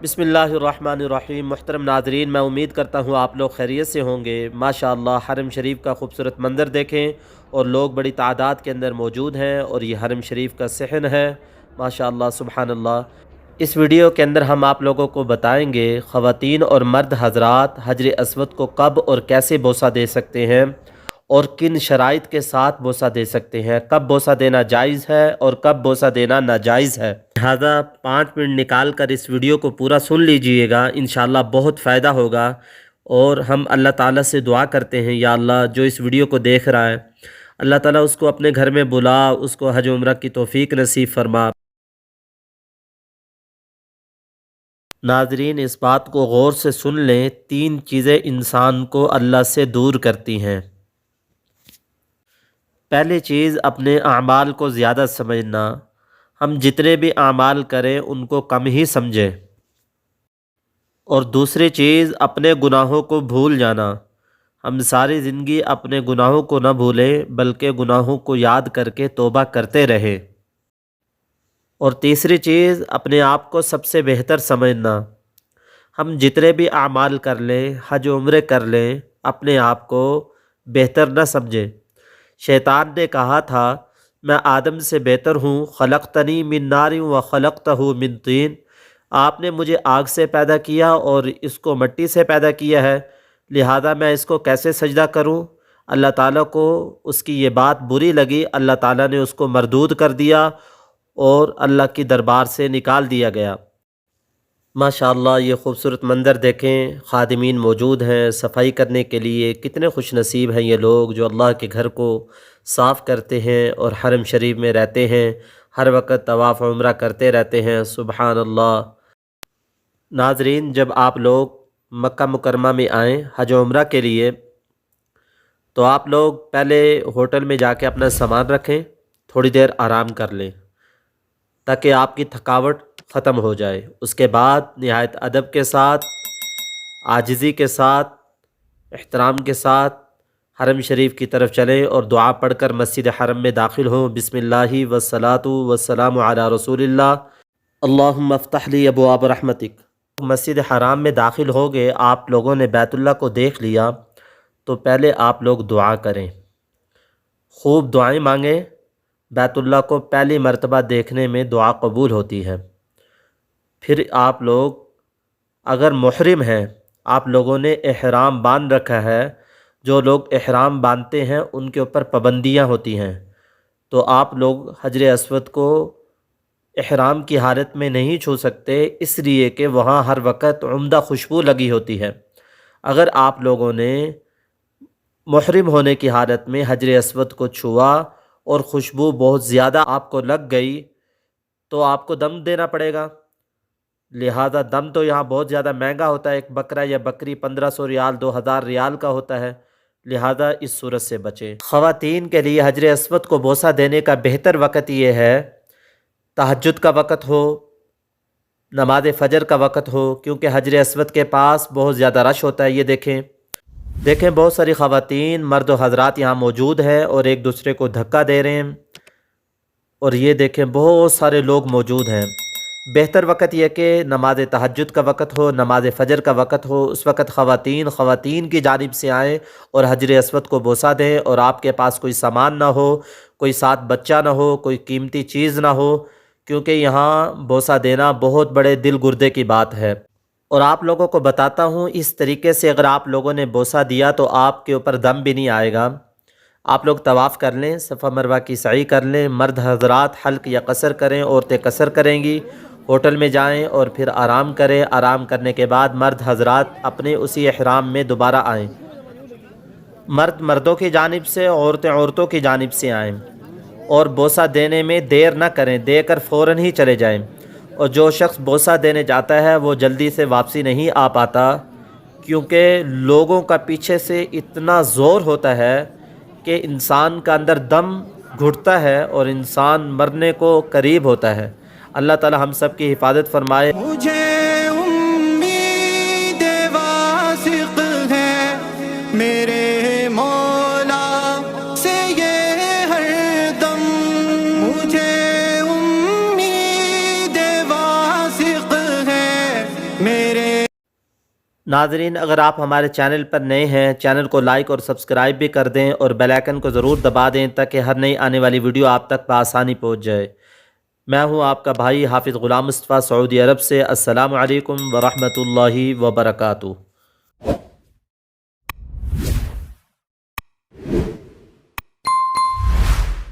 बिस्मिल्लाहिर्रहमानिर्रहीम। मुहतरम नाज़रीन, मैं उम्मीद करता हूँ आप लोग खैरियत से होंगे। माशाअल्लाह हरम शरीफ का खूबसूरत मंज़र देखें और लोग बड़ी तादाद के अंदर मौजूद हैं और ये हरम शरीफ का सहन है। माशाअल्लाह सुबहानल्लाह। इस वीडियो के अंदर हम आप लोगों को बताएंगे ख़वातीन और मर्द हज़रात हजर अस्वद को कब और कैसे बोसा दे सकते हैं और किन शराइत के साथ बोसा दे सकते हैं, कब बोसा देना जायज़ है और कब बोसा देना नाजायज़ है। लिहाजा 5 मिनट निकाल कर इस वीडियो को पूरा सुन लीजिएगा, इंशाअल्लाह बहुत फ़ायदा होगा। और हम अल्लाह ताला से दुआ करते हैं, या अल्लाह जो इस वीडियो को देख रहा है अल्लाह ताला उसको अपने घर में बुला, उसको हज उम्रह की तौफीक नसीब फरमा। नाजरीन, इस बात को गौर से सुन लें, 3 चीज़ें इंसान को अल्लाह से दूर करती हैं। पहली चीज़, अपने अमाल को ज़्यादा समझना। हम जितने भी अमाल करें उनको कम ही समझें। और दूसरी चीज़, अपने गुनाहों को भूल जाना। हम सारी ज़िंदगी अपने गुनाहों को न भूलें बल्कि गुनाहों को याद करके तौबा करते रहें। और तीसरी चीज़, अपने आप को सबसे बेहतर समझना। हम जितने भी अमाल कर लें, हज उम्रे कर लें, अपने आप को बेहतर न समझें। शैतान ने कहा था, मैं आदम से बेहतर हूँ, खलक़तनी मिन नार व खलक़तहू मिन तीन। आपने मुझे आग से पैदा किया और इसको मिट्टी से पैदा किया है, लिहाजा मैं इसको कैसे सजदा करूँ। अल्लाह ताला को उसकी ये बात बुरी लगी, अल्लाह ताला ने उसको मरदूद कर दिया और अल्लाह की दरबार से निकाल दिया गया। माशाअल्लाह, ये खूबसूरत मंज़र देखें, खादिमीन मौजूद हैं सफ़ाई करने के लिए। कितने खुश नसीब हैं ये लोग जो अल्लाह के घर को साफ़ करते हैं और हरम शरीफ में रहते हैं, हर वक्त तवाफ़ उम्रा करते रहते हैं। सुबहान अल्लाह। नाज़रीन, जब आप लोग मक्का मुकरमा में आएँ हज उम्रा के लिए, तो आप लोग पहले होटल में जाके अपना सामान रखें, थोड़ी देर आराम कर लें ताकि आपकी थकावट ख़त्म हो जाए। उसके बाद निहायत अदब के साथ, आजिज़ी के साथ, एहतराम के साथ हरम शरीफ की तरफ चलें और दुआ पढ़कर मस्जिद हरम में दाखिल हों। बिस्मिल्लाहि वस्सलातु वस्सलामु अला रसूलिल्लाह, अल्लाहुम्मा अफ्तह ली अबवाब रहमतिक। मस्जिद हराम में दाखिल हो गए, आप लोगों ने बैतुल्लाह को देख लिया, तो पहले आप लोग दुआ करें, खूब दुआएं मांगें। बैतुल्लाह को पहली मर्तबा देखने में दुआ कबूल होती है। फिर आप लोग अगर मुहरिम हैं, आप लोगों ने एहराम बांध रखा है, जो लोग एहराम बांधते हैं उनके ऊपर पाबंदियां होती हैं, तो आप लोग हजर अस्वद को एहराम की हालत में नहीं छू सकते, इसलिए कि वहाँ हर वक्त उम्दा खुशबू लगी होती है। अगर आप लोगों ने मुहरिम होने की हालत में हजर अस्वद को छुआ और खुशबू बहुत ज़्यादा आपको लग गई, तो आपको दम देना पड़ेगा। लिहाजा दम तो यहाँ बहुत ज़्यादा महंगा होता है, एक बकरा या बकरी 1500 रियाल 2000 रियाल का होता है, लिहाजा इस सूरत से बचें। ख़वातीन के लिए हजर अस्वद को बोसा देने का बेहतर वक़्त ये है, तहज्जुद का वक़्त हो, नमाज फ़जर का वक़्त हो, क्योंकि हजर अस्वद के पास बहुत ज़्यादा रश होता है। ये देखें बहुत सारी ख़वातीन मर्द व हज़रात यहाँ मौजूद है और एक दूसरे को धक्का दे रहे हैं। और ये देखें बहुत सारे लोग मौजूद हैं। बेहतर वक़्त यह कि नमाज तहज्जुद का वक़्त हो, नमाज फ़जर का वक़्त हो, उस वक़्त ख़वातीन की जानिब से आएँ और हजर अस्वद को बोसा दें। और आपके पास कोई सामान ना हो, कोई साथ बच्चा ना हो, कोई कीमती चीज़ ना हो, क्योंकि यहाँ बोसा देना बहुत बड़े दिल गुर्दे की बात है। और आप लोगों को बताता हूँ, इस तरीके से अगर आप लोगों ने बोसा दिया तो आपके ऊपर दम भी नहीं आएगा। आप लोग तवाफ़ कर लें, सफ़ा मरवा की सई कर लें, मर्द हज़रात हल्क या कसर करें, औरतें कसर करेंगी। होटल में जाएं और फिर आराम करें। आराम करने के बाद मर्द हज़रात अपने उसी एहराम में दोबारा आएँ। मर्द मर्दों की जानिब से, औरतें औरतों की जानिब से आएँ और बोसा देने में देर न करें, देकर फ़ौरन ही चले जाएं। और जो शख्स बोसा देने जाता है वो जल्दी से वापसी नहीं आ पाता, क्योंकि लोगों का पीछे से इतना ज़ोर होता है कि इंसान का अंदर दम घुटता है और इंसान मरने को करीब होता है। अल्लाह ताला हम सब की हिफाजत फरमाए। मुझे उम्मीद वासिक़ है मेरे मौला से ये हरदम, मुझे उम्मीद वासिक़ है मेरे। ناظرین، اگر آپ ہمارے چینل پر نئے ہیں، چینل کو لائک اور سبسکرائب بھی کر دیں اور بیل آئیکن کو ضرور دبا دیں تاکہ ہر نئی آنے والی ویڈیو آپ تک بآسانی پہنچ جائے۔ میں ہوں آپ کا بھائی حافظ غلام مصطفیٰ، سعودی عرب سے۔ السلام علیکم ورحمۃ اللہ وبرکاتہ۔